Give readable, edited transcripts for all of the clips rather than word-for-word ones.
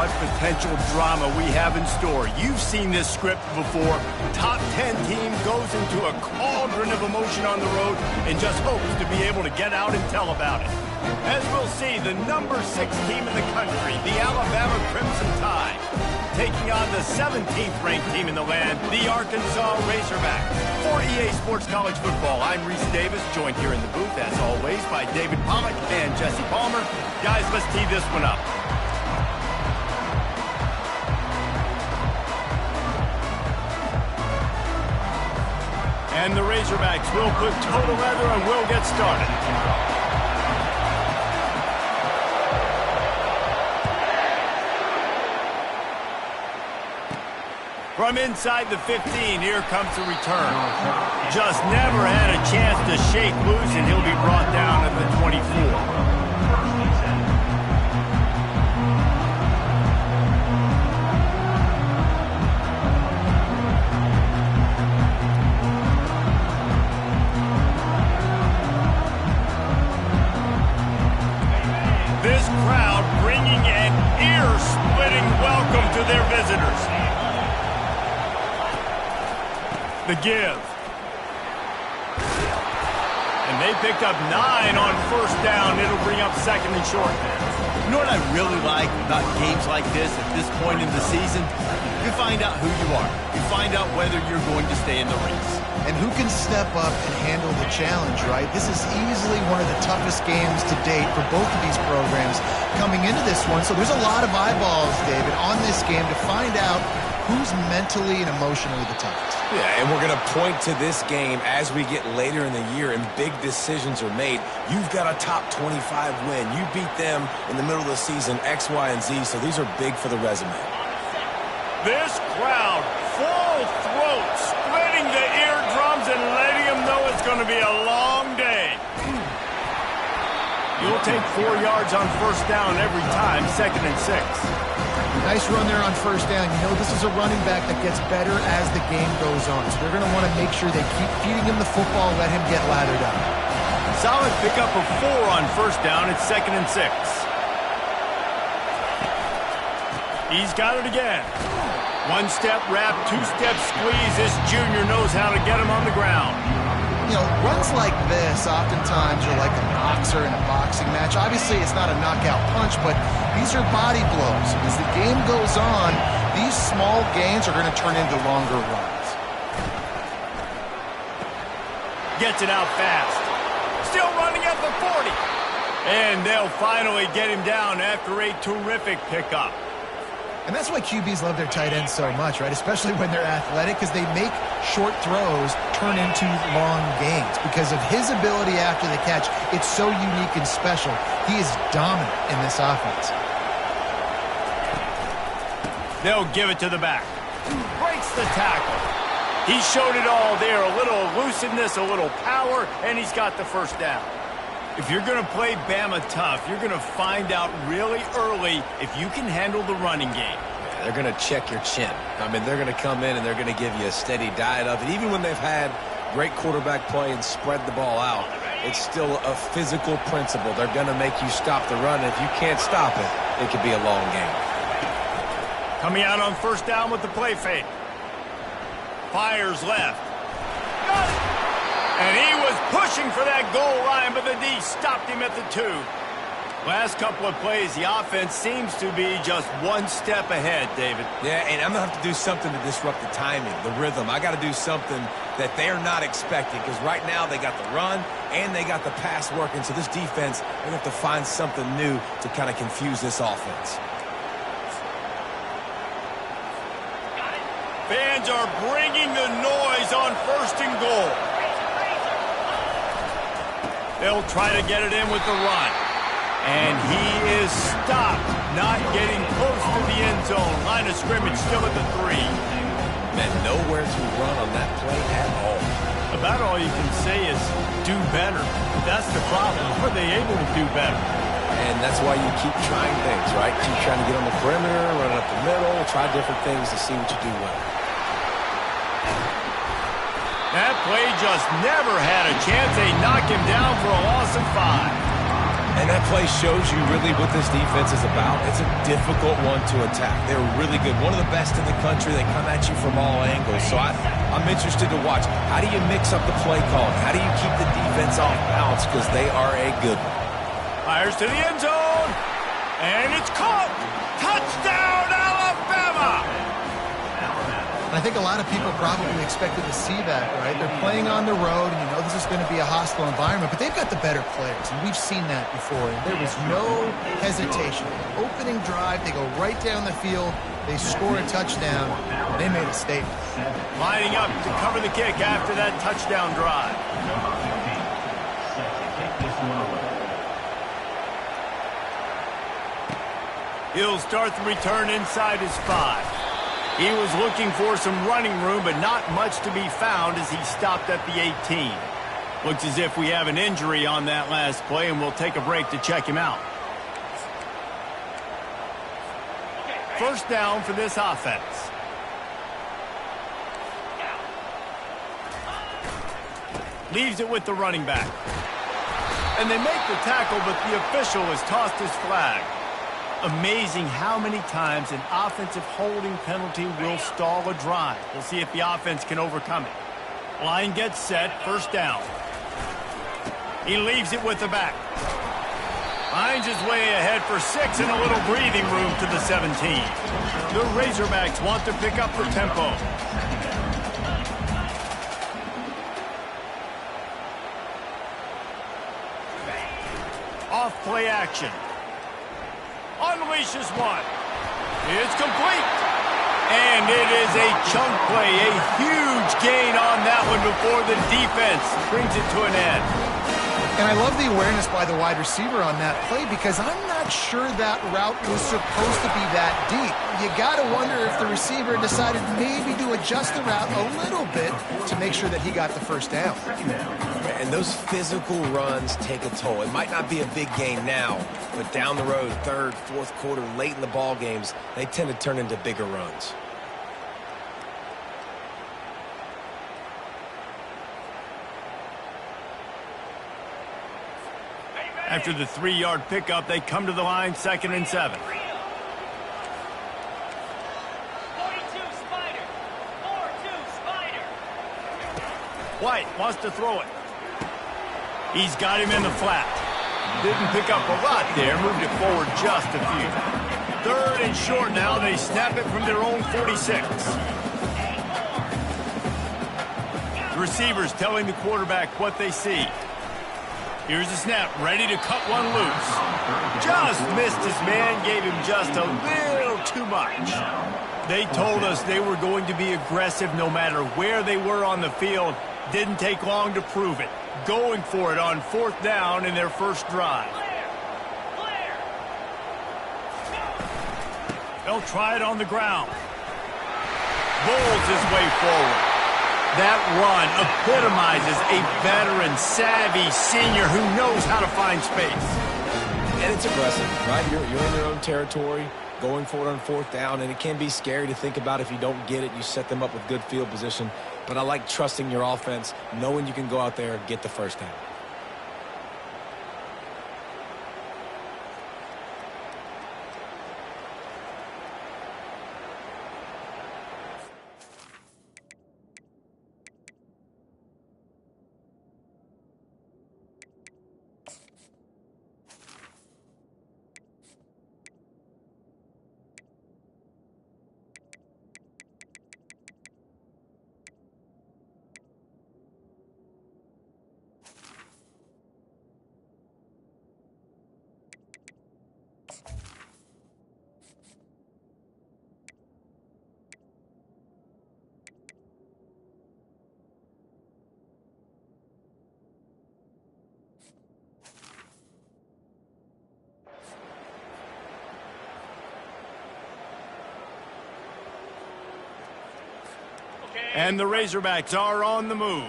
much potential drama we have in store. You've seen this script before. Top 10 team goes into a cauldron of emotion on the road and just hopes to be able to get out and tell about it. As we'll see, the number 6 team in the country, the Alabama Crimson Tide, taking on the 17th ranked team in the land, the Arkansas Razorbacks. For EA Sports College Football, I'm Reese Davis, joined here in the booth, as always, by David Pollack and Jesse Palmer. Guys, let's tee this one up. And the Razorbacks will put toe to leather and will get started. From inside the 15, here comes the return. Just never had a chance to shake loose, and he'll be brought down at the 24. This crowd bringing an ear-splitting welcome to their visitors. The give. And they picked up 9 on first down. It'll bring up second and short. You know what I really like about games like this at this point in the season? You find out who you are. You find out whether you're going to stay in the race. And who can step up and handle the challenge, right? This is easily one of the toughest games to date for both of these programs coming into this one. So there's a lot of eyeballs, David, on this game to find out who's mentally and emotionally the toughest. Yeah, and we're going to point to this game as we get later in the year and big decisions are made. You've got a top 25 win. You beat them in the middle of the season, X, Y, and Z, so these are big for the resume. This crowd, full throat, splitting the eardrums and letting them know it's going to be a long day. You'll take 4 yards on first down every time, second and 6. Nice run there on first down. You know, this is a running back that gets better as the game goes on. So they're going to want to make sure they keep feeding him the football, let him get lathered up. Solid pickup of 4 on first down. It's second and 6. He's got it again. 1-step wrap, 2-step squeeze. This junior knows how to get him on the ground. You know, runs like this oftentimes are like a boxer in a boxing match. Obviously, it's not a knockout punch, but these are body blows. As the game goes on, these small gains are going to turn into longer runs. Gets it out fast. Still running at the 40. And they'll finally get him down after a terrific pickup. And that's why QBs love their tight ends so much, right? Especially when they're athletic, because they make short throws turn into long gains. Because of his ability after the catch, it's so unique and special. He is dominant in this offense. They'll give it to the back. Breaks the tackle. He showed it all there. A little elusiveness, a little power, and he's got the first down. If you're going to play Bama tough, you're going to find out really early if you can handle the running game. Yeah, they're going to check your chin. I mean, they're going to come in and they're going to give you a steady diet of it. Even when they've had great quarterback play and spread the ball out, it's still a physical principle. They're going to make you stop the run. And if you can't stop it, it could be a long game. Coming out on first down with the play fake. Fires left. Got it. And he was pushing for that goal line, but the D stopped him at the 2. Last couple of plays, the offense seems to be just one step ahead, David. Yeah, and I'm going to have to do something to disrupt the timing, the rhythm. I got to do something that they're not expecting, because right now they got the run and they got the pass working. So this defense, they're going to have to find something new to kind of confuse this offense. Fans are bringing the noise on first and goal. They'll try to get it in with the run. And he is stopped, not getting close to the end zone. Line of scrimmage still at the 3. Man, nowhere to run on that play at all. About all you can say is do better. That's the problem. Are they able to do better? And that's why you keep trying things, right? Keep trying to get on the perimeter, run up the middle, try different things to see what you do well. That play just never had a chance. They knock him down for a loss of 5. And that play shows you really what this defense is about. It's a difficult one to attack. They're really good. One of the best in the country. They come at you from all angles. So I'm interested to watch. How do you mix up the play call? How do you keep the defense off balance? Because they are a good one. Fires to the end zone. And it's caught. Touchdown, Alabama! I think a lot of people probably expected to see that, right? They're playing on the road, and you know this is going to be a hostile environment, but they've got the better players, and we've seen that before. And there was no hesitation. Opening drive, they go right down the field, they score a touchdown, and they made a statement. Lining up to cover the kick after that touchdown drive. He'll start the return inside his 5. He was looking for some running room, but not much to be found as he stopped at the 18. Looks as if we have an injury on that last play, and we'll take a break to check him out. First down for this offense. Leaves it with the running back. And they make the tackle, but the official has tossed his flag. Amazing how many times an offensive holding penalty will stall a drive. We'll see if the offense can overcome it. Line gets set, first down. He leaves it with the back. Finds his way ahead for 6 and a little breathing room to the 17. The Razorbacks want to pick up the tempo. Off play action. Unleashes one. It's complete. And it is a chunk play. A huge gain on that one before the defense brings it to an end. And I love the awareness by the wide receiver on that play because I'm not sure that route was supposed to be that deep. You got to wonder if the receiver decided maybe to adjust the route a little bit to make sure that he got the first down. And those physical runs take a toll. It might not be a big gain now, but down the road, third, fourth quarter, late in the ball games, they tend to turn into bigger runs. After the 3-yard pickup, they come to the line, 2nd and 7. White wants to throw it. He's got him in the flat. Didn't pick up a lot there, moved it forward just a few. 3rd and short now, they snap it from their own 46. The receivers telling the quarterback what they see. Here's the snap, ready to cut one loose. Just missed his man, gave him just a little too much. They told us they were going to be aggressive no matter where they were on the field. Didn't take long to prove it. Going for it on 4th down in their first drive. They'll try it on the ground. Bowls his way forward. That run epitomizes a veteran, savvy senior who knows how to find space. And it's aggressive, right? You're in your own territory, going for it on 4th down, and it can be scary to think about if you don't get it. You set them up with good field position. But I like trusting your offense, knowing you can go out there and get the first down. And the Razorbacks are on the move.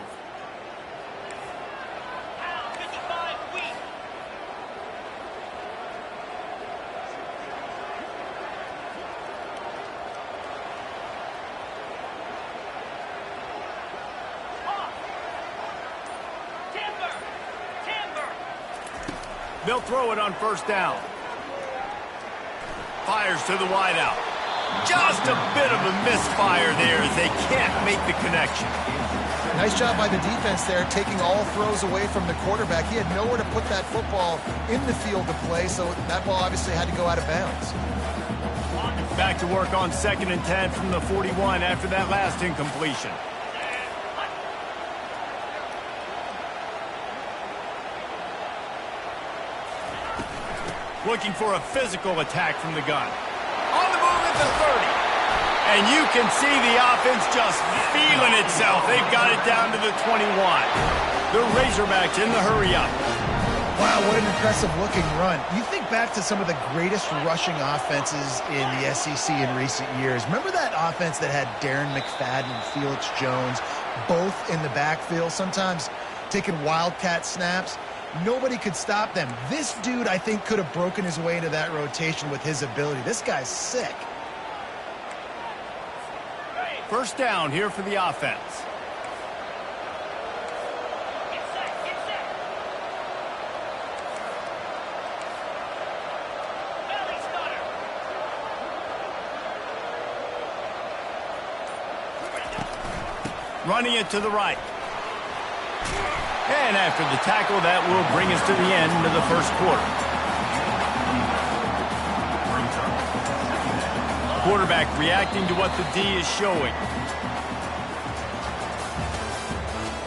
They'll throw it on first down. Fires to the wideout. Just a bit of a misfire there as they can't make the connection. Nice job by the defense there, taking all throws away from the quarterback. He had nowhere to put that football in the field to play, so that ball obviously had to go out of bounds. Back to work on 2nd and 10 from the 41 after that last incompletion. Looking for a physical attack from the gun. On the move at the 30. And you can see the offense just feeling itself. They've got it down to the 21. The Razorbacks in the hurry-up. Wow, what an impressive-looking run. You think back to some of the greatest rushing offenses in the SEC in recent years. Remember that offense that had Darren McFadden and Felix Jones both in the backfield, sometimes taking wildcat snaps? Nobody could stop them. This dude, I think, could have broken his way into that rotation with his ability. This guy's sick. First down here for the offense. Running it to the right. And after the tackle, that will bring us to the end of the first quarter. Quarterback reacting to what the D is showing.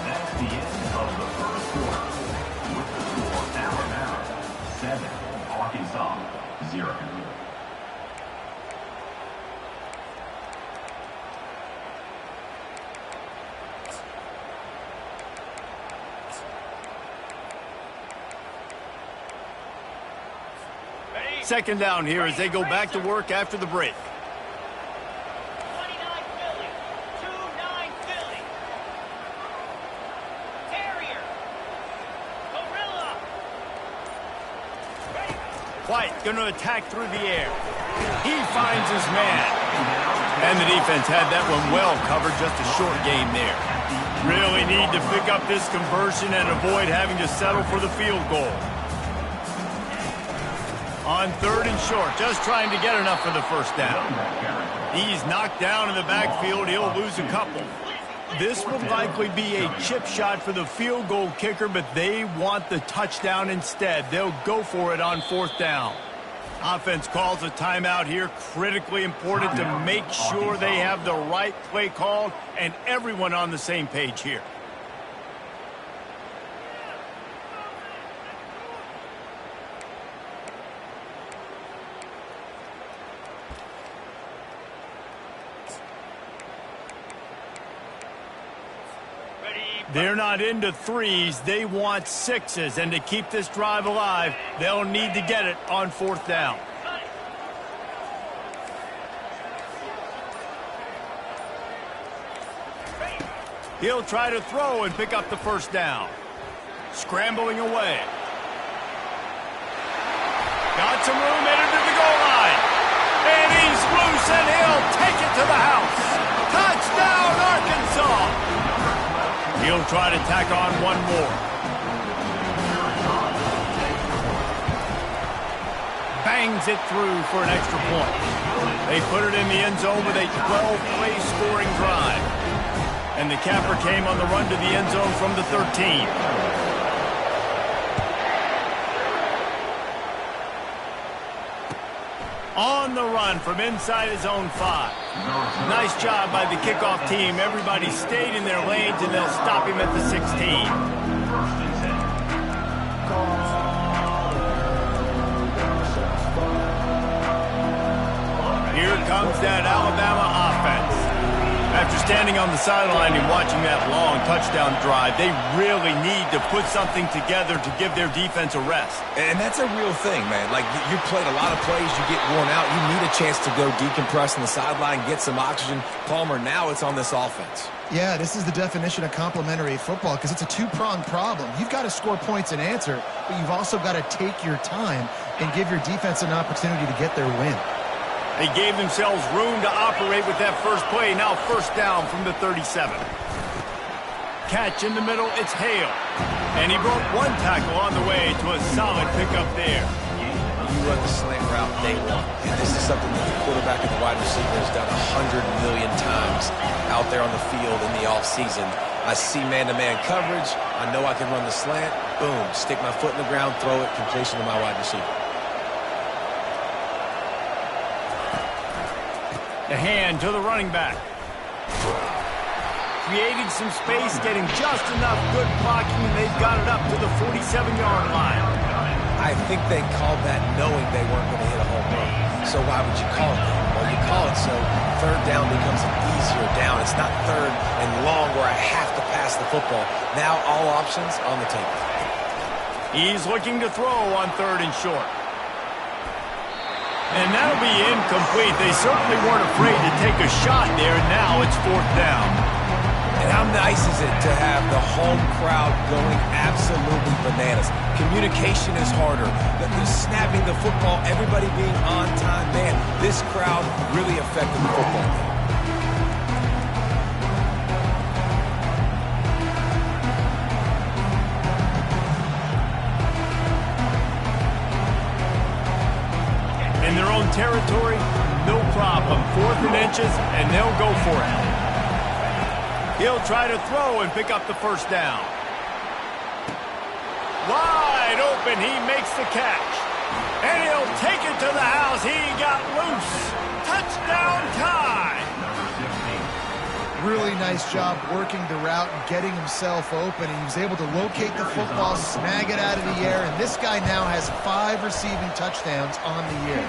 That's the end of the first quarter. With the score, Alabama 7, Arkansas 0. Second down here as they go back to work after the break. 29 Philly. 2-9 Philly. Terrier. Gorilla. White going to attack through the air. He finds his man. And the defense had that one well covered, just a short game there. Really need to pick up this conversion and avoid having to settle for the field goal. On 3rd and short, just trying to get enough for the first down. He's knocked down in the backfield. He'll lose a couple. This will likely be a chip shot for the field goal kicker, but they want the touchdown instead. They'll go for it on 4th down. Offense calls a timeout here. Critically important to make sure they have the right play called and everyone on the same page here. They're not into threes. They want sixes. And to keep this drive alive, they'll need to get it on 4th down. He'll try to throw and pick up the first down. Scrambling away. Got some room headed to the goal line. And he's loose and he'll take it to the house. Touchdown, Arkansas. He'll try to tack on one more. Bangs it through for an extra point. They put it in the end zone with a 12-play scoring drive. And the capper came on the run to the end zone from the 13. On the run from inside his own 5. Nice job by the kickoff team. Everybody stayed in their lanes, and they'll stop him at the 16. Here comes that Alabama offense. After standing on the sideline and watching that long touchdown drive, they really need to put something together to give their defense a rest. And that's a real thing, man. Like, you played a lot of plays, you get worn out, you need a chance to go decompress on the sideline, get some oxygen. Palmer, now it's on this offense. Yeah, this is the definition of complementary football because it's a two-pronged problem. You've got to score points and answer, but you've also got to take your time and give your defense an opportunity to get their win. They gave themselves room to operate with that first play. Now 1st down from the 37. Catch in the middle. It's Hale. And he broke one tackle on the way to a solid pickup there. You run the slant route day one. And this is something that the quarterback and the wide receiver has done 100 million times out there on the field in the offseason. I see man-to-man coverage. I know I can run the slant. Boom. Stick my foot in the ground, throw it, completion to my wide receiver. The hand to the running back. Creating some space, getting just enough good blocking, and they've got it up to the 47-yard line. I think they called that knowing they weren't going to hit a home run. So why would you call it that? Well, you call it so third down becomes an easier down. It's not third and long where I have to pass the football. Now all options on the table. He's looking to throw on third and short. And that'll be incomplete. They certainly weren't afraid to take a shot there, and now it's fourth down. And how nice is it to have the home crowd going absolutely bananas? Communication is harder. The snapping the football, everybody being on time. Man, this crowd really affected the football game. In their own territory, no problem. 4th and inches, and they'll go for it. He'll try to throw and pick up the first down. Wide open, he makes the catch. And he'll take it to the house. He got loose. Touchdown tie. Really nice job working the route and getting himself open. He was able to locate the football, snag it out of the air, and this guy now has 5 receiving touchdowns on the year.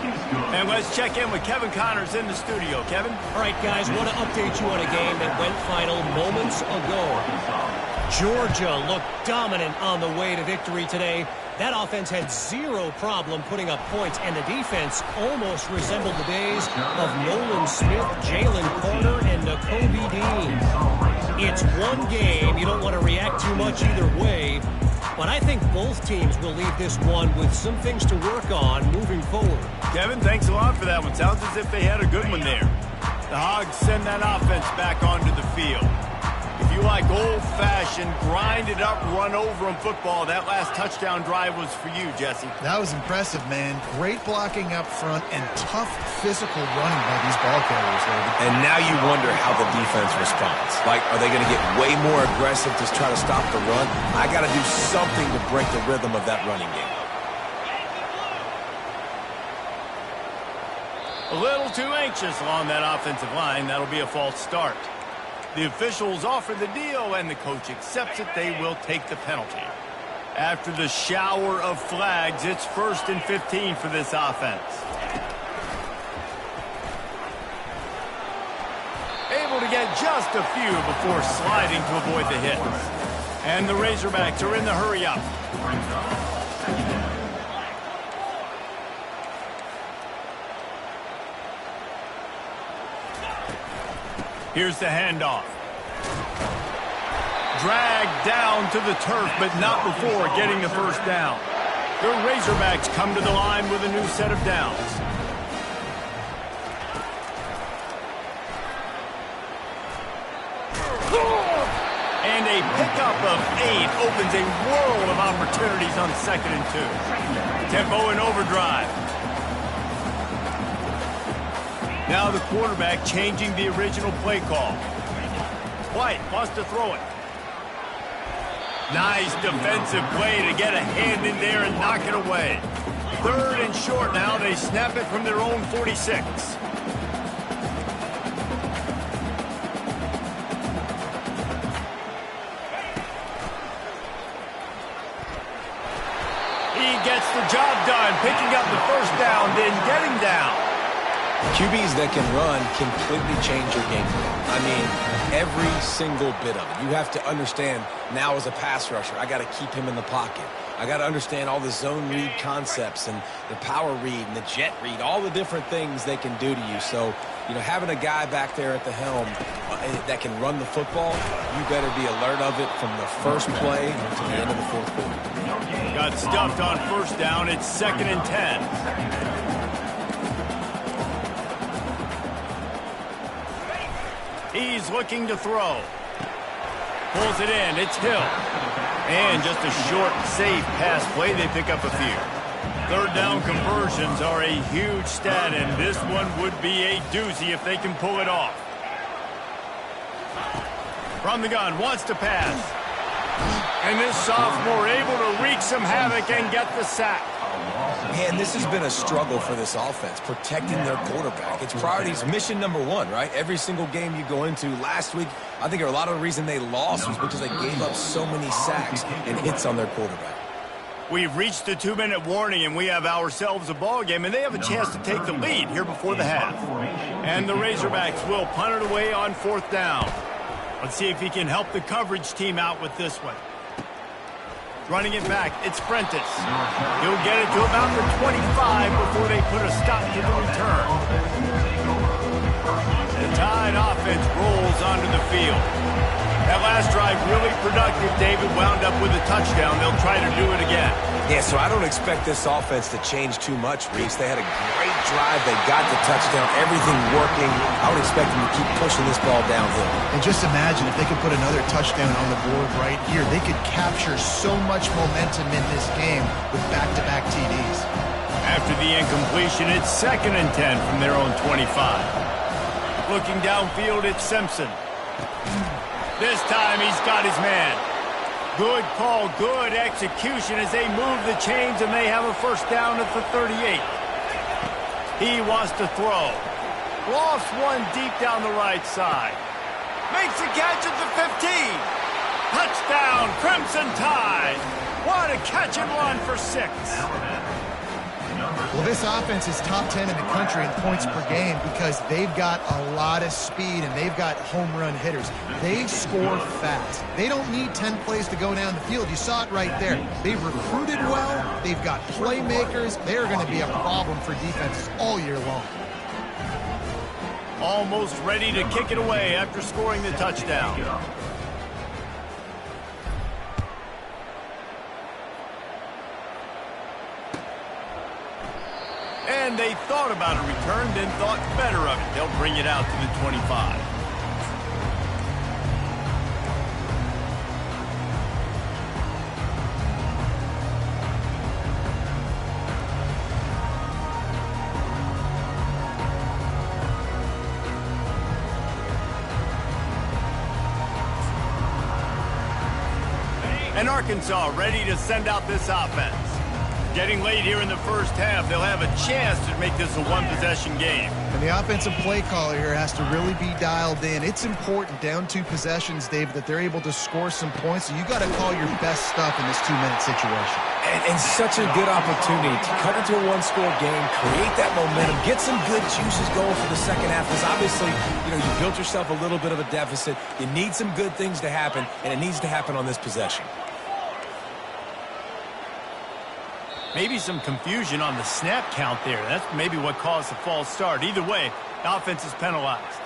And let's check in with Kevin Connors in the studio. Kevin? All right, guys, want to update you on a game that went final moments ago. Georgia looked dominant on the way to victory today. That offense had zero problem putting up points, and the defense almost resembled the days of Nolan Smith, Jalen Carter, and Nakobe Dean. It's one game. You don't want to react too much either way, but I think both teams will leave this one with some things to work on moving forward. Kevin, thanks a lot for that one. Sounds as if they had a good one there. The Hogs send that offense back onto the field. If you like old-fashioned, grind-it-up, run-over-'em football, that last touchdown drive was for you, Jesse. That was impressive, man. Great blocking up front and tough physical running by these ball carriers, David. And now you wonder how the defense responds. Like, are they going to get way more aggressive to try to stop the run? I got to do something to break the rhythm of that running game. A little too anxious along that offensive line. That'll be a false start. The officials offer the deal, and the coach accepts it. They will take the penalty. After the shower of flags, it's 1st and 15 for this offense. Able to get just a few before sliding to avoid the hits. And the Razorbacks are in the hurry-up. Here's the handoff. Dragged down to the turf, but not before getting the first down. The Razorbacks come to the line with a new set of downs. And a pickup of 8 opens a world of opportunities on 2nd and 2. Tempo in overdrive. Now the quarterback changing the original play call. White wants to throw it. Nice defensive play to get a hand in there and knock it away. 3rd and short now. They snap it from their own 46. He gets the job done, picking up the first down, then getting down. QBs that can run completely change your game plan. I mean, every single bit of it. You have to understand now as a pass rusher, I got to keep him in the pocket. I got to understand all the zone read concepts and the power read and the jet read, all the different things they can do to you. So, you know, having a guy back there at the helm that can run the football, you better be alert of it from the first play to the end of the 4th quarter. Got stuffed on first down. It's 2nd and 10. He's looking to throw. Pulls it in. It's Hill. And just a short, safe pass play, they pick up a few. Third down conversions are a huge stat, and this one would be a doozy if they can pull it off. From the gun, wants to pass. And this sophomore able to wreak some havoc and get the sack. Man, this has been a struggle for this offense, protecting their quarterback. It's priorities, mission number one, right? Every single game you go into. Last week, I think a lot of the reason they lost was because they gave up so many sacks and hits on their quarterback. We've reached the 2-minute warning, and we have ourselves a ball game, and they have a chance to take the lead here before the half. And the Razorbacks will punt it away on 4th down. Let's see if he can help the coverage team out with this one. Running it back, it's Prentice. He'll get it to about the 25 before they put a stop to the return. The Tide offense rolls onto the field. That last drive really productive. David wound up with a touchdown. They'll try to do it again. Yeah, so I don't expect this offense to change too much, Reese. They had a great drive. They got the touchdown. Everything working. I would expect them to keep pushing this ball downhill. And just imagine if they could put another touchdown on the board right here. They could capture so much momentum in this game with back-to-back TDs. After the incompletion, it's 2nd and 10 from their own 25. Looking downfield, it's Simpson. This time he's got his man. Good call, good execution as they move the chains, and they have a first down at the 38. He wants to throw. Lofts one deep down the right side. Makes a catch at the 15. Touchdown, Crimson Tide. What a catch and run for 6. Well, this offense is top 10 in the country in points per game because they've got a lot of speed and they've got home run hitters. They score fast. They don't need 10 plays to go down the field. You saw it right there. They've recruited well. They've got playmakers. They're going to be a problem for defenses all year long. Almost ready to kick it away after scoring the touchdown. And they thought about a return, then thought better of it. They'll bring it out to the 25. And Arkansas ready to send out this offense. Getting late here in the first half, they'll have a chance to make this a one-possession game. And the offensive play caller here has to really be dialed in. It's important down 2 possessions, David, that they're able to score some points. So you got to call your best stuff in this 2-minute situation. And such a good opportunity to cut into a one-score game, create that momentum, get some good juices going for the second half. Because obviously, you built yourself a little bit of a deficit. You need some good things to happen, and it needs to happen on this possession. Maybe some confusion on the snap count there. That's maybe what caused the false start. Either way, the offense is penalized.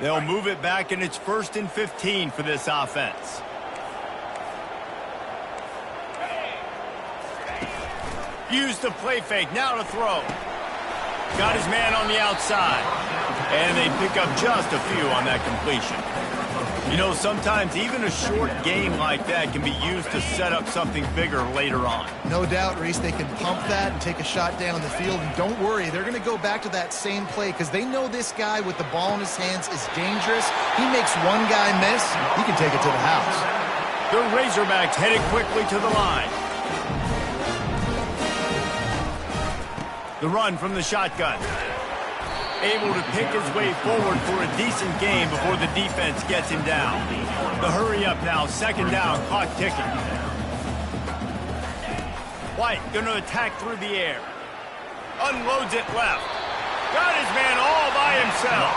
They'll move it back, and it's 1st and 15 for this offense. Use the play fake. Now to throw. Got his man on the outside. And they pick up just a few on that completion. Sometimes even a short game like that can be used to set up something bigger later on. No doubt, Reese, they can pump that and take a shot down the field. And don't worry, they're going to go back to that same play because they know this guy with the ball in his hands is dangerous. He makes one guy miss, he can take it to the house. The Razorbacks headed quickly to the line. The run from the shotgun. Able to pick his way forward for a decent game before the defense gets him down. The hurry up now, 2nd down, clock ticking. White gonna attack through the air. Unloads it left. Got his man all by himself.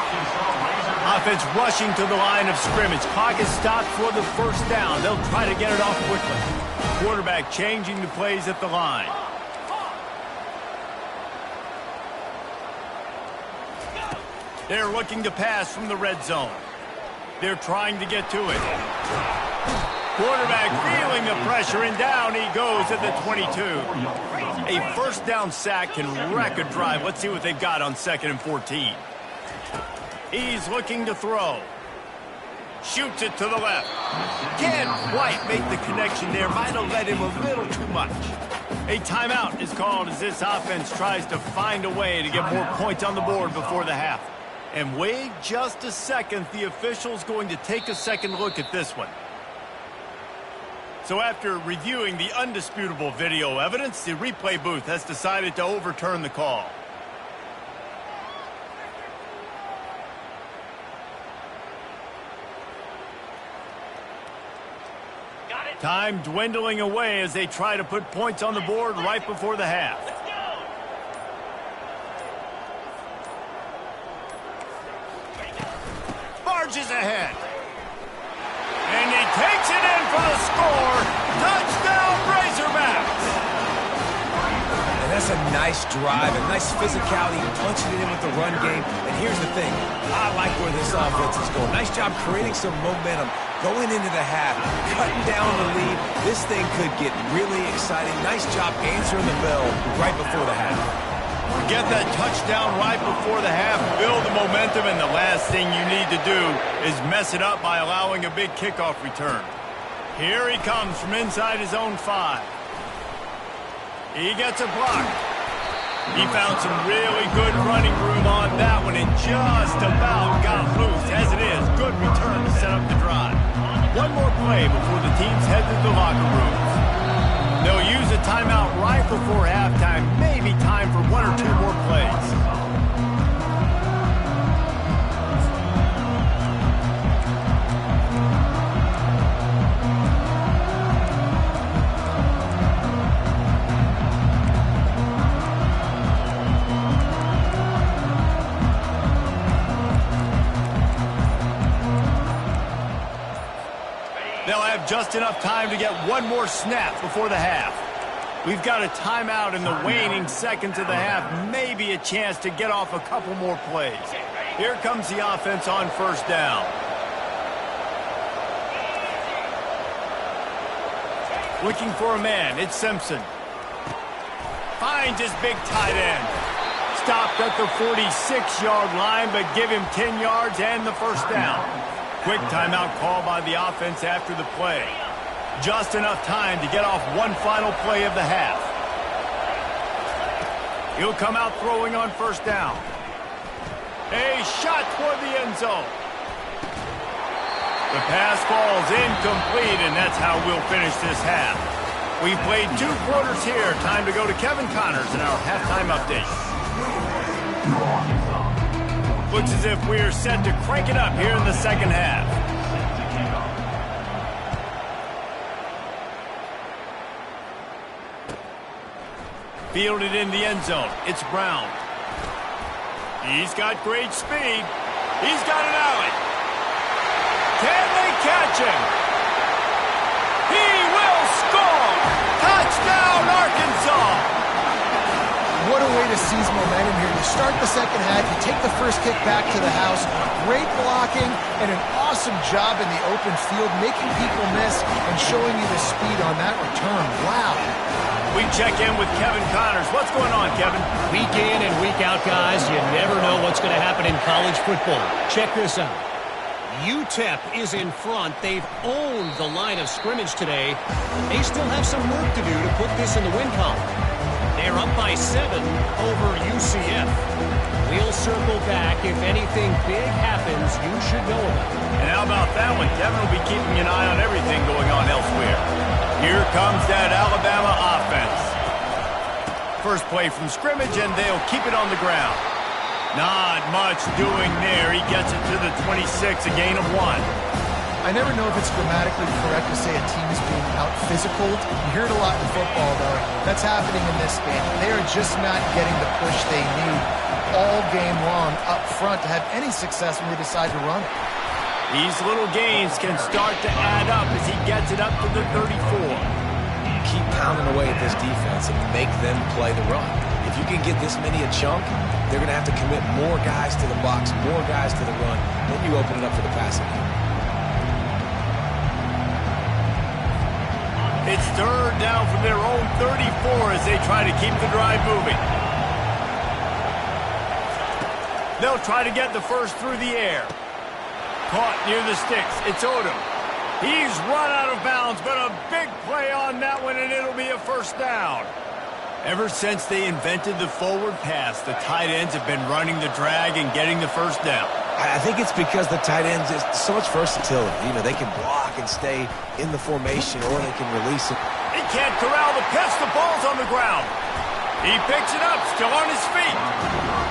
Offense rushing to the line of scrimmage. Clock is stopped for the first down. They'll try to get it off quickly. Quarterback changing the plays at the line. They're looking to pass from the red zone. They're trying to get to it. Quarterback feeling the pressure, and down he goes at the 22. A first down sack can wreck a drive. Let's see what they've got on 2nd and 14. He's looking to throw. Shoots it to the left. Can't quite make the connection there. Might have led him a little too much. A timeout is called as this offense tries to find a way to get more points on the board before the half. And wait just a second. The official's going to take a second look at this one. So after reviewing the undisputable video evidence, the replay booth has decided to overturn the call. Time dwindling away as they try to put points on the board right before the half. Barges ahead. And he takes it in for the score. Touchdown, Razorbacks. And that's a nice drive, a nice physicality, punching it in with the run game. And here's the thing. I like where this offense is going. Nice job creating some momentum. Going into the half, cutting down the lead. This thing could get really exciting. Nice job answering the bell right before the half. Get that touchdown right before the half, build the momentum, and the last thing you need to do is mess it up by allowing a big kickoff return. Here he comes from inside his own 5. He gets a block. He found some really good running room on that one and just about got loose. As it is, good return to set up the drive. One more play before the teams head to the locker rooms. They'll use a timeout right before halftime, maybe time for 1 or 2 more plays. They'll have just enough time to get one more snap before the half. We've got a timeout in the waning seconds of the half. Maybe a chance to get off a couple more plays. Here comes the offense on first down. Looking for a man. It's Simpson. Finds his big tight end. Stopped at the 46-yard line, but give him 10 yards and the first down. Quick timeout call by the offense after the play. Just enough time to get off one final play of the half. He'll come out throwing on first down. A shot toward the end zone. The pass falls incomplete, and that's how we'll finish this half. We've played 2 quarters here. Time to go to Kevin Connors in our halftime update. Looks as if we're set to crank it up here in the second half. Fielded in the end zone. It's Brown. He's got great speed. He's got an alley. Can they catch him? He will score! Touchdown, Arkansas! What a way to seize momentum here. You start the second half, you take the first kick back to the house, great blocking, and an awesome job in the open field, making people miss and showing you the speed on that return. Wow. We check in with Kevin Connors. What's going on, Kevin? Week in and week out, guys, you never know what's going to happen in college football. Check this out. UTEP is in front. They've owned the line of scrimmage today. They still have some work to do to put this in the win column. They're up by 7 over UCF. We'll circle back. If anything big happens, you should know about it. And how about that one? Kevin will be keeping an eye on everything going on elsewhere. Here comes that Alabama offense. First play from scrimmage, and they'll keep it on the ground. Not much doing there. He gets it to the 26, a gain of 1. I never know if it's grammatically correct to say a team is being out-physicaled. You hear it a lot in football, though. That's happening in this game. They are just not getting the push they need all game long up front to have any success when they decide to run it. These little gains can start to add up as he gets it up to the 34. Keep pounding away at this defense and make them play the run. If you can get this many a chunk, they're going to have to commit more guys to the box, more guys to the run. Then you open it up for the passing game. It's third down from their own 34 as they try to keep the drive moving. They'll try to get the first through the air. Caught near the sticks. It's Odom. He's run out of bounds, but a big play on that one, and it'll be a first down. Ever since they invented the forward pass, the tight ends have been running the drag and getting the first down. I think it's because the tight ends is so much versatility. You know, they can block and stay in the formation, or they can release it. He can't corral the pitch. The ball's on the ground. He picks it up, still on his feet.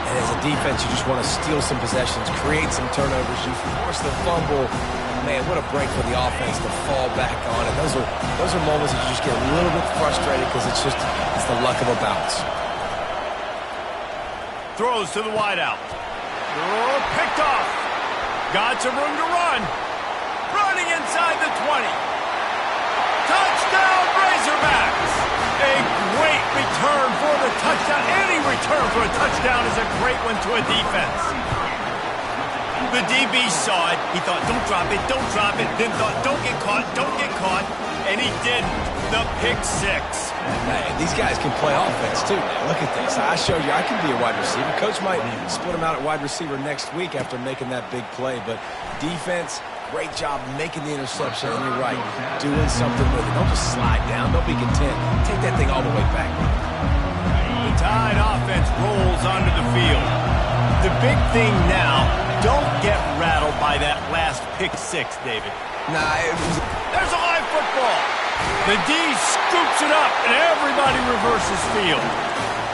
And as a defense, you just want to steal some possessions, create some turnovers. You force the fumble. Man, what a break for the offense to fall back on it. Those are moments that you just get a little bit frustrated because it's the luck of a bounce. Throws to the wideout. Oh, picked off. Got some room to run. Running inside the 20. Touchdown, Razorbacks. A great return for the touchdown. Any return for a touchdown is a great one to a defense. The DB saw it. He thought, don't drop it, don't drop it. Then thought, don't get caught. And he didn't. The pick six. Hey, these guys can play offense, too. Now, look at this. I showed you I can be a wide receiver. Coach might split him out at wide receiver next week after making that big play. But defense, great job making the interception. And you're right, doing something with it. Don't just slide down. Don't be content. Take that thing all the way back. The Tide offense rolls onto the field. The big thing now, don't get rattled by that last pick six, David. There's a live football. The D scoops it up, and everybody reverses field.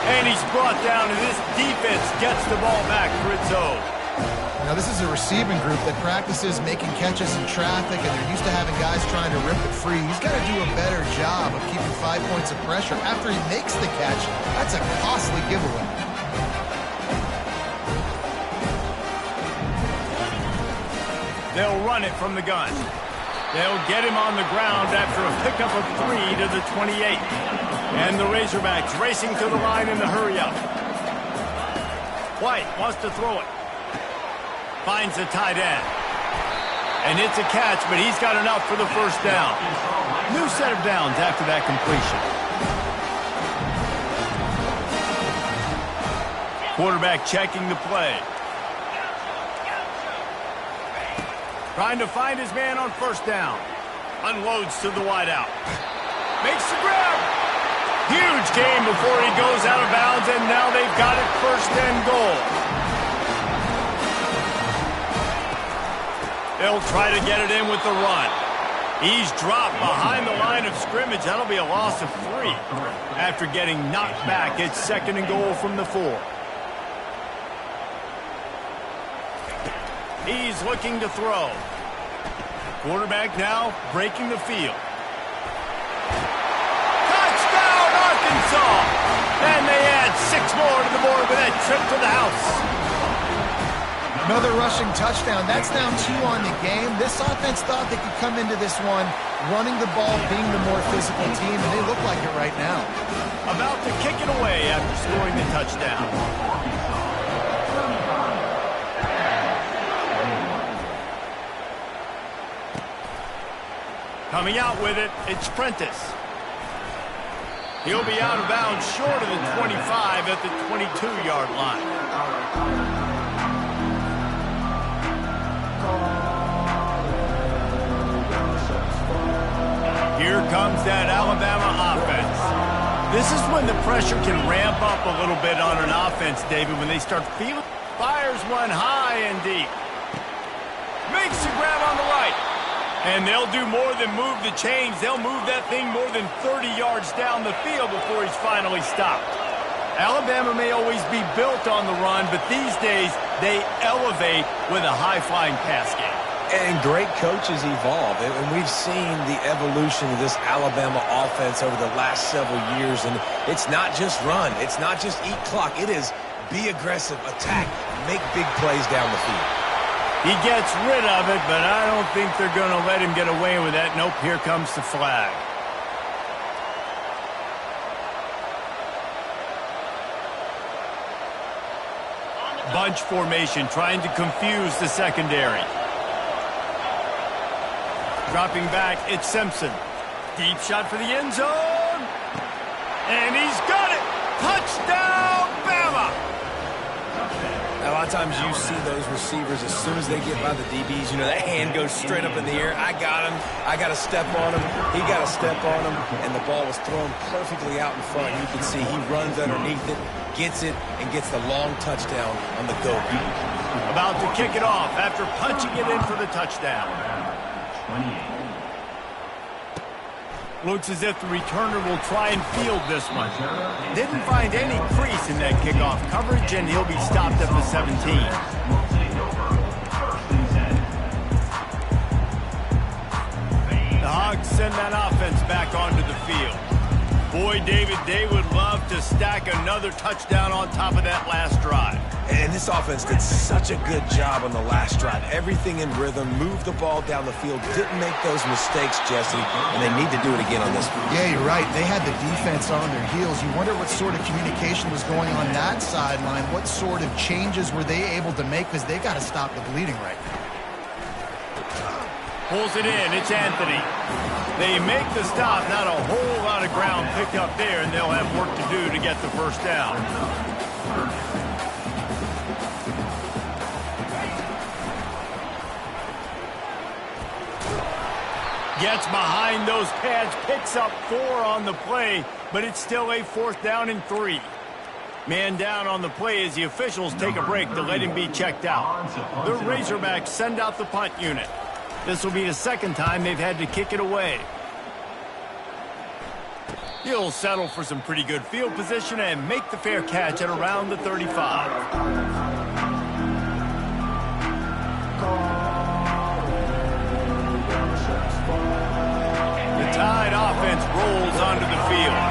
And he's brought down, and this defense gets the ball back for its own. Now, this is a receiving group that practices making catches in traffic, and they're used to having guys trying to rip it free. He's got to do a better job of keeping 5 points of pressure. After he makes the catch, that's a costly giveaway. They'll run it from the gun. They'll get him on the ground after a pickup of 3 to the 28. And the Razorbacks racing to the line in the hurry-up. White wants to throw it. Finds the tight end. And it's a catch, but he's got enough for the first down. New set of downs after that completion. Quarterback checking the play. Trying to find his man on first down. Unloads to the wideout. Makes the grab. Huge game before he goes out of bounds, and now they've got it first and goal. They'll try to get it in with the run. He's dropped behind the line of scrimmage. That'll be a loss of 3. After getting knocked back, it's second and goal from the 4. He's looking to throw. Quarterback now breaking the field. Touchdown, Arkansas! And they add 6 more to the board with that trip to the house. Another rushing touchdown. That's now 2 on the game. This offense thought they could come into this one running the ball, being the more physical team, and they look like it right now. About to kick it away after scoring the touchdown. Coming out with it, it's Prentice. He'll be out of bounds short of the 25 at the 22-yard line. Here comes that Alabama offense. This is when the pressure can ramp up a little bit on an offense, David, when they start feeling. Fires one high and deep. Makes the grab on the right. And they'll do more than move the chains. They'll move that thing more than 30 yards down the field before he's finally stopped. Alabama may always be built on the run, but these days they elevate with a high-flying pass game. And great coaches evolve, and we've seen the evolution of this Alabama offense over the last several years, and it's not just run. It's not just eat clock. It is be aggressive, attack, make big plays down the field. He gets rid of it, but I don't think they're going to let him get away with that. Nope, here comes the flag. Bunch formation, trying to confuse the secondary. Dropping back, it's Simpson. Deep shot for the end zone. And he's got it. Touchdown, Bama. Now, lot of times you see those receivers as soon as they get by the DBs, you know, that hand goes straight up in the air. I got him. I got to step on him. He got to step on him. And the ball was thrown perfectly out in front. You can see he runs underneath it, gets it, and gets the long touchdown on the go route. About to kick it off after punching it in for the touchdown. 28. Looks as if the returner will try and field this one. Didn't find any crease in that kickoff coverage, and he'll be stopped at the 17. Will take over. First and 10. The Hogs send that offense back onto the field. Boy, David, they would love to stack another touchdown on top of that last drive. And this offense did such a good job on the last drive. Everything in rhythm, moved the ball down the field, didn't make those mistakes, Jesse, and they need to do it again on this one. Yeah, you're right. They had the defense on their heels. You wonder what sort of communication was going on that sideline. What sort of changes were they able to make, because they got to stop the bleeding right now. Pulls it in. It's Anthony. They make the stop. Not a whole lot of ground picked up there, and they'll have work to do to get the first down. Gets behind those pads, picks up 4 on the play, but it's still a 4th down and 3. Man down on the play as the officials take a break to let him be checked out. The Razorbacks send out the punt unit. This will be the second time they've had to kick it away. He'll settle for some pretty good field position and make the fair catch at around the 35. The Tide offense rolls onto the field.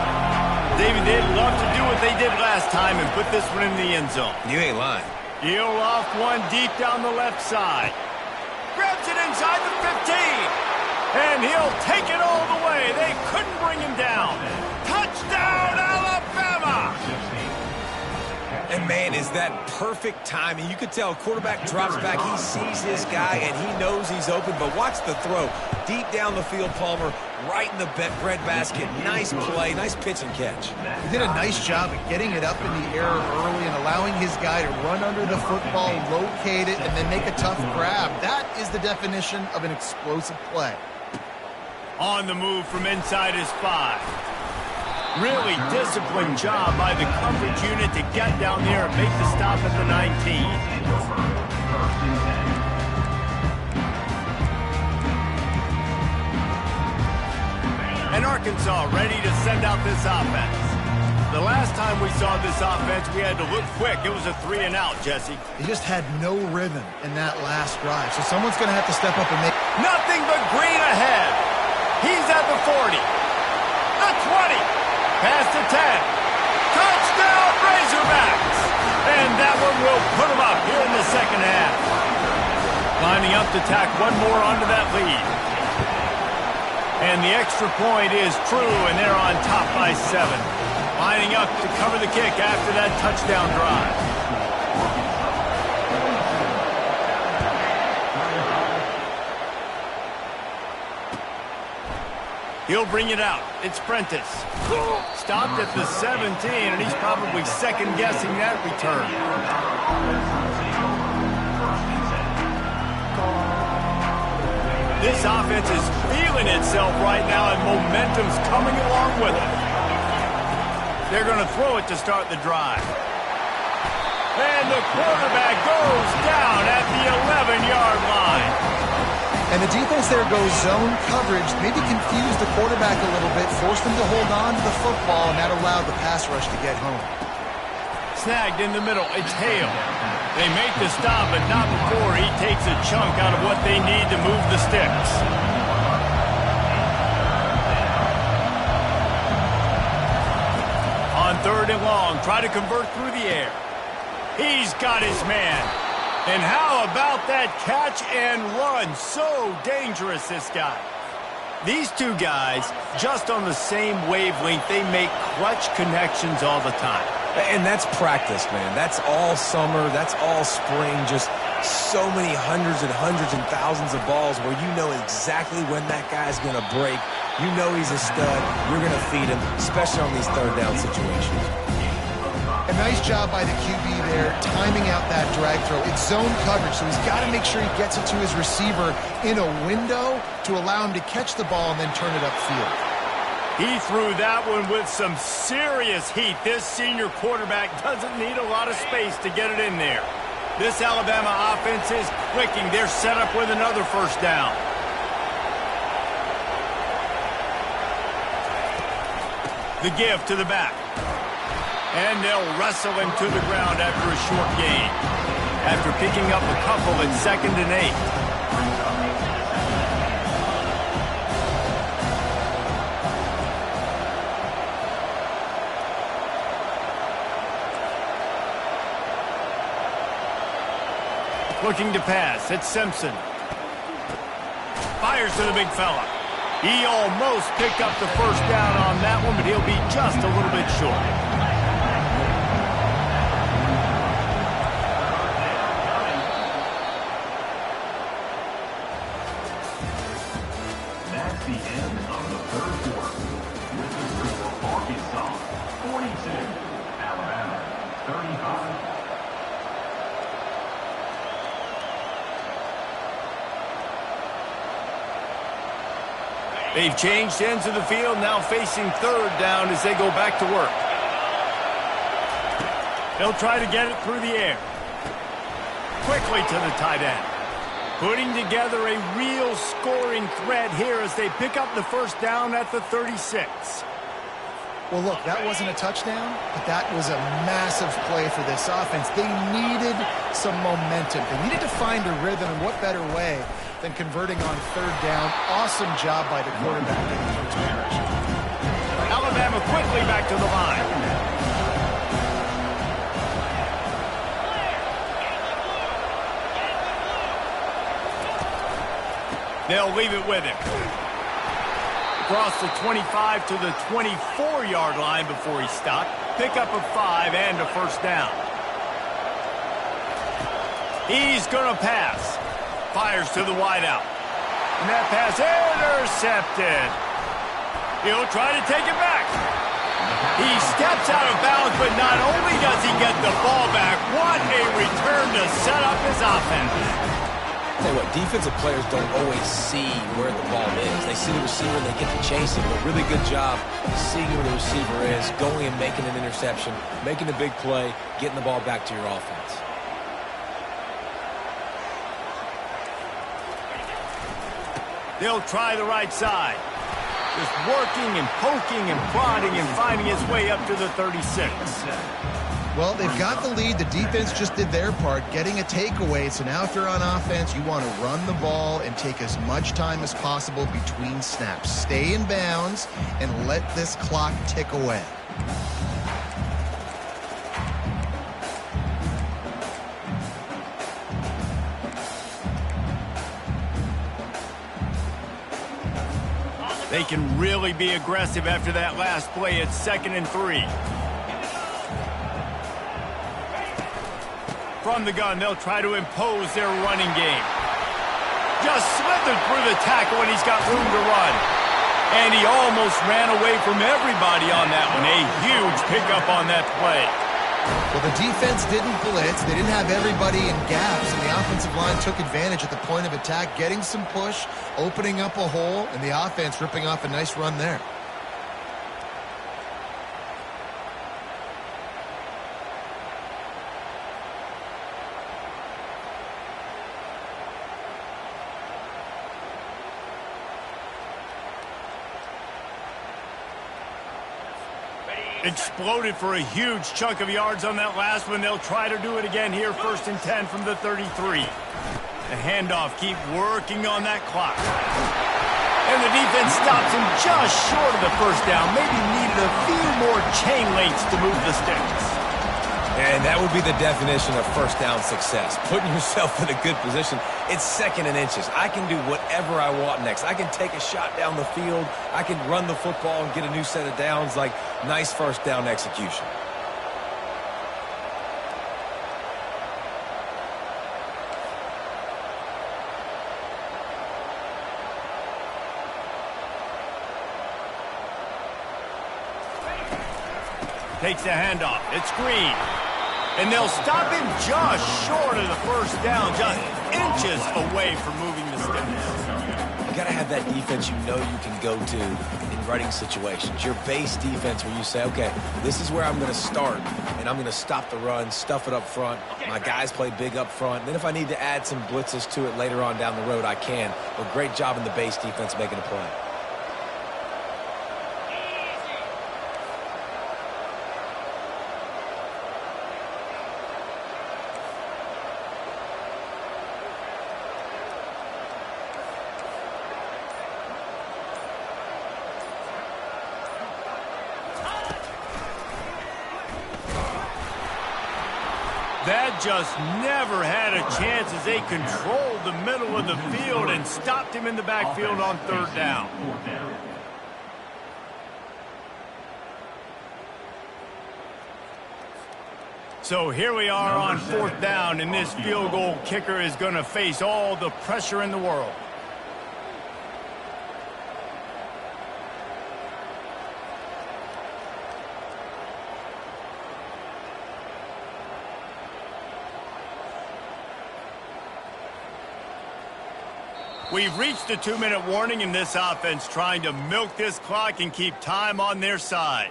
David, they'd love to do what they did last time and put this one in the end zone. You ain't lying. He'll off one deep down the left side. Grabs it inside the 15. And he'll take it all the way. They couldn't bring him down. Touchdown, Alabama! And, man, is that perfect timing. You could tell quarterback drops back. He sees his guy, and he knows he's open. But watch the throw. Deep down the field, Palmer, right in the breadbasket. Nice play, nice pitch and catch. He did a nice job of getting it up in the air early and allowing his guy to run under the football, locate it, and then make a tough grab. That is the definition of an explosive play. On the move from inside his 5. Really disciplined job by the coverage unit to get down there and make the stop at the 19. And Arkansas ready to send out this offense. The last time we saw this offense, we had to look quick. It was a 3 and out, Jesse. He just had no rhythm in that last drive. So someone's going to have to step up and make... Nothing but green ahead. He's at the 40. The 20. Past the 10. Touchdown, Razorbacks! And that one will put them up here in the second half. Lining up to tack one more onto that lead. And the extra point is true, and they're on top by 7. Lining up to cover the kick after that touchdown drive. He'll bring it out. It's Prentice. Stopped at the 17, and he's probably second-guessing that return. This offense is feeling itself right now, and momentum's coming along with it. They're going to throw it to start the drive. And the quarterback goes down at the 11-yard line. And the defense there goes zone coverage, maybe confused the quarterback a little bit, forced him to hold on to the football, and that allowed the pass rush to get home. Snagged in the middle. It's Hale. They make the stop, but not before he takes a chunk out of what they need to move the sticks. On 3rd and long, try to convert through the air. He's got his man. And how about that catch and run? So dangerous, this guy. These two guys, just on the same wavelength, they make clutch connections all the time. And that's practice, man. That's all summer. That's all spring. Just so many hundreds and thousands of balls where you know exactly when that guy's going to break. You know he's a stud. You're going to feed him, especially on these 3rd down situations. A nice job by the QB there, timing out that drag throw. It's zone coverage, so he's got to make sure he gets it to his receiver in a window to allow him to catch the ball and then turn it upfield. He threw that one with some serious heat. This senior quarterback doesn't need a lot of space to get it in there. This Alabama offense is clicking. They're set up with another first down. The give to the back. And they'll wrestle him to the ground after a short gain. After picking up a couple at 2nd and 8. Looking to pass. It's Simpson. Fires to the big fella. He almost picked up the first down on that one, but he'll be just a little bit short. That's the end of the third quarter. With the score, Arkansas 42, Alabama 35. They've changed ends of the field, now facing 3rd down as they go back to work. They'll try to get it through the air. Quickly to the tight end. Putting together a real scoring threat here as they pick up the first down at the 36. Well, look, that wasn't a touchdown, but that was a massive play for this offense. They needed some momentum. They needed to find a rhythm, and what better way than converting on 3rd down. Awesome job by the quarterback getting first down. Alabama quickly back to the line. They'll leave it with him. Across the 25 to the 24-yard line before he stopped. Pick up a 5 and a first down. He's going to pass. Fires to the wideout. And that pass intercepted. He'll try to take it back. He steps out of bounds, but not only does he get the ball back, what a return to set up his offense. Tell you what, defensive players don't always see where the ball is. They see the receiver and they get to chase him. A really good job seeing where the receiver is, going and making an interception, making a big play, getting the ball back to your offense. They'll try the right side. Just working and poking and prodding and finding his way up to the 36. Well, they've got the lead. The defense just did their part, getting a takeaway. So now if you're on offense, you want to run the ball and take as much time as possible between snaps. Stay in bounds and let this clock tick away. They can really be aggressive after that last play at 2nd and 3. From the gun, they'll try to impose their running game. Just slithered through the tackle and he's got room to run. And he almost ran away from everybody on that one. A huge pickup on that play. Well, the defense didn't blitz. They didn't have everybody in gaps, and the offensive line took advantage at the point of attack, getting some push, opening up a hole, and the offense ripping off a nice run there. Exploded for a huge chunk of yards on that last one. They'll try to do it again here, 1st and 10 from the 33. The handoff, keep working on that clock. And the defense stops him just short of the first down. Maybe needed a few more chain links to move the sticks. And that would be the definition of first down success. Putting yourself in a good position. It's 2nd and inches. I can do whatever I want next. I can take a shot down the field. I can run the football and get a new set of downs. Like, nice first down execution. Takes the handoff. It's Green. And they'll stop him just short of the first down, just inches away from moving the sticks. You got to have that defense you know you can go to in running situations. Your base defense where you say, okay, this is where I'm going to start, and I'm going to stop the run, stuff it up front. My guys play big up front. And then if I need to add some blitzes to it later on down the road, I can. But great job in the base defense making a play. That just never had a chance as they controlled the middle of the field and stopped him in the backfield on third down. So here we are on fourth down, and this field goal kicker is going to face all the pressure in the world. We've reached the 2-minute warning in this offense, trying to milk this clock and keep time on their side.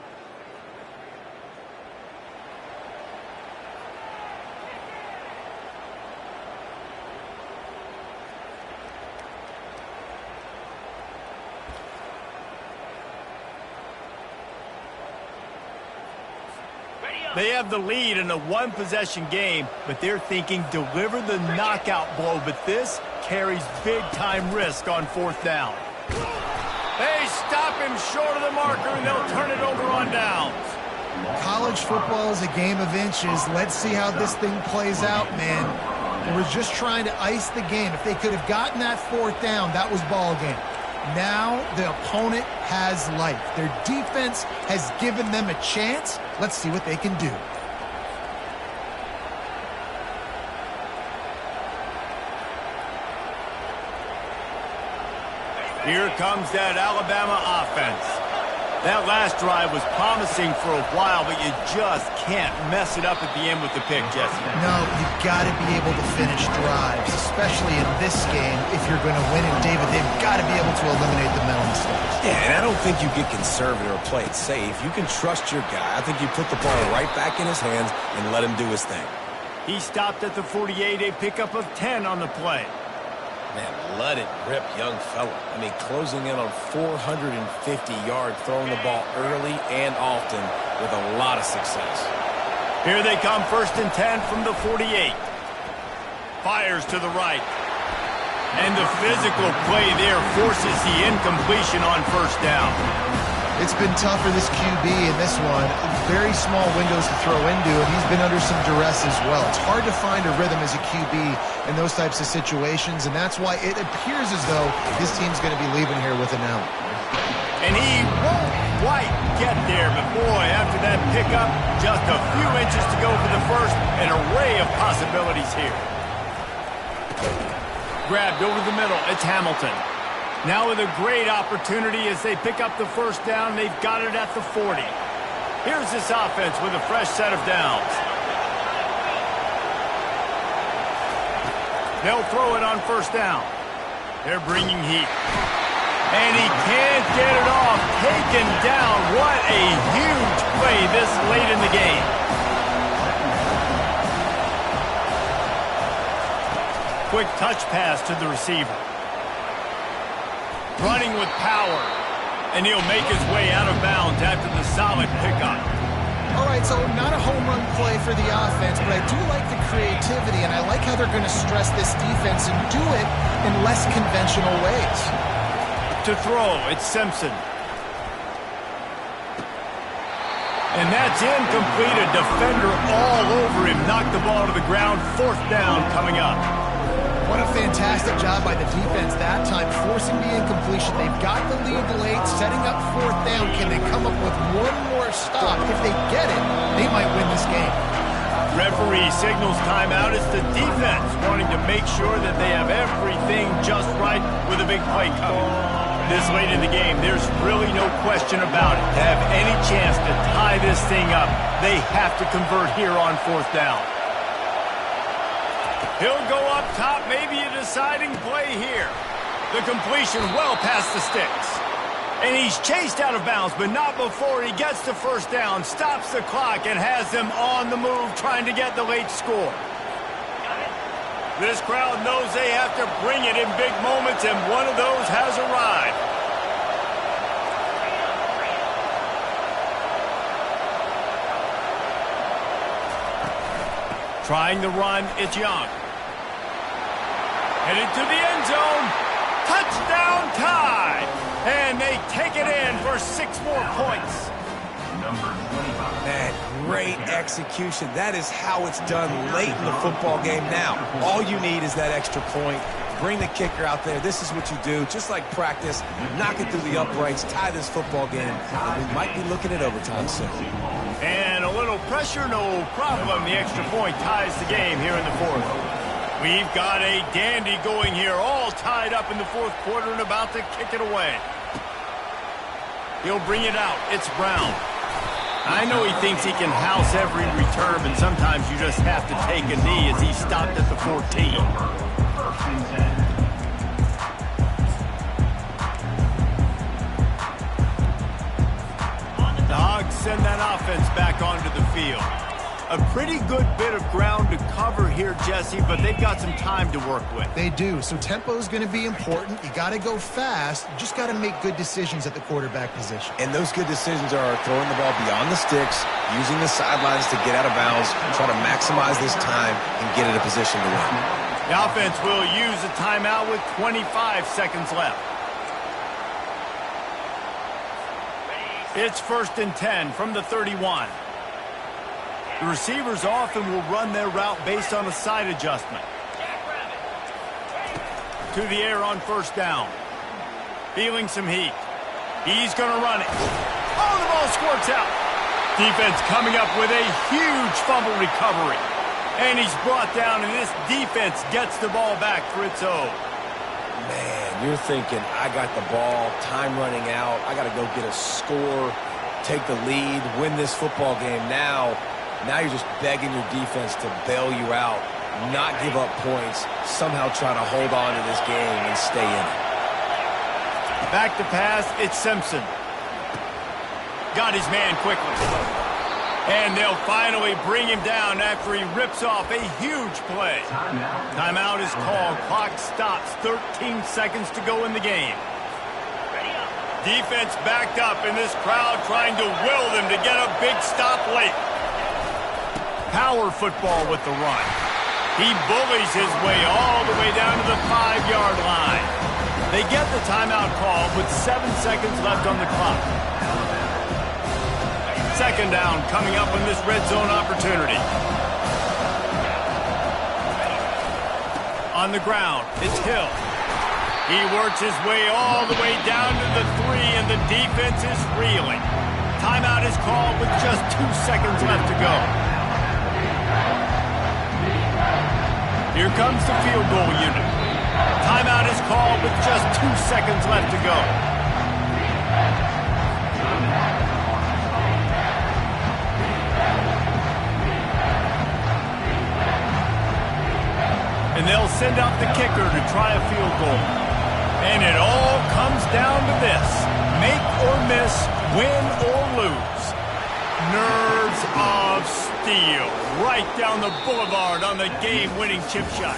They have the lead in a one-possession game, but they're thinking deliver the knockout blow. But this carries big-time risk on fourth down. They stop him short of the marker, and they'll turn it over on downs. College football is a game of inches. Let's see how this thing plays out, man. They were just trying to ice the game. If they could have gotten that fourth down, that was ball game. Now the opponent has life. Their defense has given them a chance. Let's see what they can do. Here comes that Alabama offense. That last drive was promising for a while, but you just can't mess it up at the end with the pick, Jesse. No, you've got to be able to finish drives, especially in this game. If you're going to win it, David, they've got to be able to eliminate the mental mistakes. Yeah, and I don't think you get conservative or play it safe. You can trust your guy. I think you put the ball right back in his hands and let him do his thing. He stopped at the 48, a pickup of 10 on the play. Man, let it rip, young fella. I mean, closing in on 450 yards, throwing the ball early and often with a lot of success. Here they come, 1st and 10 from the 48. Fires to the right. And the physical play there forces the incompletion on first down. It's been tough for this QB in this one. Very small windows to throw into, and he's been under some duress as well. It's hard to find a rhythm as a QB in those types of situations, and that's why it appears as though this team's going to be leaving here with an out. And he won't quite get there, but boy, after that pickup, just a few inches to go for the first, an array of possibilities here. Grabbed over the middle, it's Hamilton. Now with a great opportunity as they pick up the first down, they've got it at the 40. Here's this offense with a fresh set of downs. They'll throw it on first down. They're bringing heat. And he can't get it off. Taken down. What a huge play this late in the game. Quick touch pass to the receiver. Running with power. And he'll make his way out of bounds after the solid pickup. All right, so not a home run play for the offense, but I do like the creativity, and I like how they're going to stress this defense and do it in less conventional ways. To throw, it's Simpson. And that's incomplete. A defender all over him. Knocked the ball to the ground. 4th down coming up. What a fantastic job by the defense that time, forcing the incompletion. They've got the lead late, setting up 4th down. Can they come up with one more stop? If they get it, they might win this game. Referee signals timeout. It's the defense wanting to make sure that they have everything just right with a big play coming. This late in the game, there's really no question about it. To have any chance to tie this thing up, they have to convert here on 4th down. He'll go up top, maybe a deciding play here. The completion well past the sticks. And he's chased out of bounds, but not before he gets to 1st down, stops the clock, and has them on the move trying to get the late score. This crowd knows they have to bring it in big moments, and one of those has arrived. Trying the run, it's Young. Headed to the end zone. Touchdown tie! And they take it in for 6 more points. Man, great execution. That is how it's done late in the football game now. All you need is that extra point. Bring the kicker out there. This is what you do. Just like practice, knock it through the uprights, tie this football game, and we might be looking at overtime soon. And a little pressure, no problem. The extra point ties the game here in the 4th. We've got a dandy going here, all tied up in the 4th quarter and about to kick it away. He'll bring it out. It's Brown. I know he thinks he can house every return, but sometimes you just have to take a knee as he stopped at the 14. The Hogs send that offense back onto the field. A pretty good bit of ground to cover here, Jesse, but they've got some time to work with. They do. So tempo is going to be important. You got to go fast. You just got to make good decisions at the quarterback position. And those good decisions are throwing the ball beyond the sticks, using the sidelines to get out of bounds, try to maximize this time and get in a position to win. The offense will use a timeout with 25 seconds left. It's 1st and 10 from the 31. The receivers often will run their route based on a side adjustment. To the air on 1st down. Feeling some heat. He's going to run it. Oh, the ball squirts out. Defense coming up with a huge fumble recovery. And he's brought down, and this defense gets the ball back for its own. Man, you're thinking, I got the ball, time running out, I got to go get a score, take the lead, win this football game now. Now you're just begging your defense to bail you out, not give up points, somehow try to hold on to this game and stay in it. Back to pass, it's Simpson. Got his man quickly. And they'll finally bring him down after he rips off a huge play. Timeout is called. Clock stops. 13 seconds to go in the game. Defense backed up, and this crowd trying to will them to get a big stop late. Power football with the run. He bullies his way all the way down to the 5-yard line. They get the timeout call with 7 seconds left on the clock. 2nd down coming up on this red zone opportunity. On the ground, it's Hill. He works his way all the way down to the 3, and the defense is reeling. Timeout is called with just 2 seconds left to go. Here comes the field goal unit. Timeout is called with just 2 seconds left to go. And they'll send out the kicker to try a field goal. And it all comes down to this. Make or miss, win or lose. Nerves of steel. Right down the boulevard on the game-winning chip shot.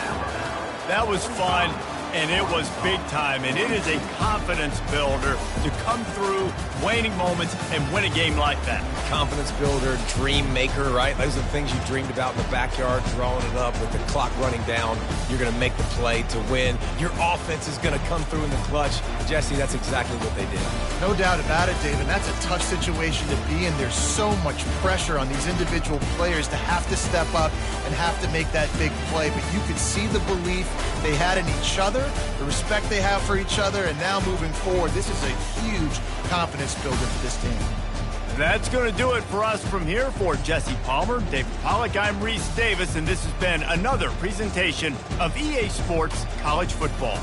That was fun, and it was big time. And it is a confidence builder to come through waning moments and win a game like that. Confidence builder, dream maker, right? Those are the things you dreamed about in the backyard, drawing it up with the clock running down. You're going to make the play to win. Your offense is going to come through in the clutch. Jesse, that's exactly what they did. No doubt about it, David. That's a tough situation to be in. There's so much pressure on these individual players to have to step up and have to make that big play. But you could see the belief they had in each other, the respect they have for each other, and now moving forward, this is a huge confidence builder for this team. That's going to do it for us from here. For Jesse Palmer, David Pollack, I'm Reese Davis, and this has been another presentation of EA Sports College Football.